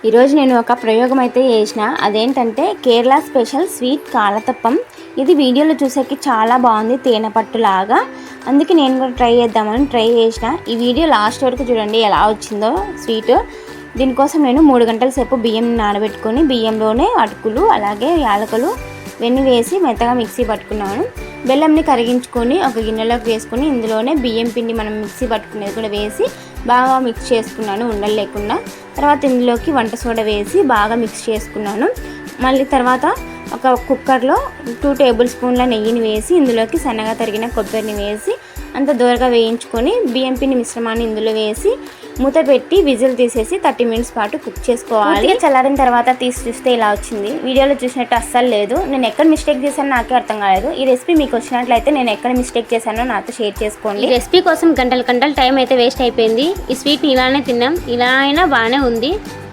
ఈరోజు నేను ఒక ప్రయోగం అయితే చేసిన. అదేంటంటే కేరళ స్పెషల్ స్వీట్ కాలతప్పం. ఇది వీడియోలో చూసేకి చాలా బాగుంది, తేనె పట్టులాగా. అందుకే నేను కూడా ట్రై చేద్దామని ట్రై చేసిన. ఈ వీడియో లాస్ట్ వరకు చూడండి ఎలా వచ్చిందో స్వీట్. దీనికోసం నేను 3 గంటల సేపు బియ్యం నానబెట్టుకొని బియ్యంలోనే అటుకులు అలాగే యాలకులు వెన్ని వేసి మెత్తగా మిక్సీ పట్టుకున్నాను. బెల్లంని కరిగించుకొని ఒక గిన్నెలోకి వేసుకొని ఇందులోనే బియ్యం పిండి మనం మిక్సీ పట్టుకునేది కూడా వేసి బాగా మిక్స్ చేసుకున్నాను ఉండలు లేకుండా. తర్వాత ఇందులోకి వంట సోడా వేసి బాగా మిక్స్ చేసుకున్నాను. మళ్ళీ తర్వాత ఒక కుక్కర్లో 2 టేబుల్ స్పూన్ల నెయ్యిని వేసి ఇందులోకి సన్నగా తరిగిన కొబ్బరిని వేసి అంత దూరగా వేయించుకొని బియ్యం పిండి మిశ్రమాన్ని ఇందులో వేసి మూత పెట్టి విజిల్ తీసేసి 30 మినిట్స్ పాటు కుక్ చేసుకోవాలి. చల్లారిన తర్వాత తీసి చూస్తే ఇలా వచ్చింది. వీడియోలో చూసినట్టు అస్సలు లేదు. నేను ఎక్కడ మిస్టేక్ చేశానో నాకే అర్థం కాలేదు. ఈ రెసిపీ మీకు వచ్చినట్లయితే నేను ఎక్కడ మిస్టేక్ చేశానో నాతో షేర్ చేసుకోండి. ఈ రెసిపీ కోసం గంటల టైం అయితే వేస్ట్ అయిపోయింది. ఈ స్వీట్ని ఇలానే తిన్నాం, ఇలా అయినా బాగానే ఉంది.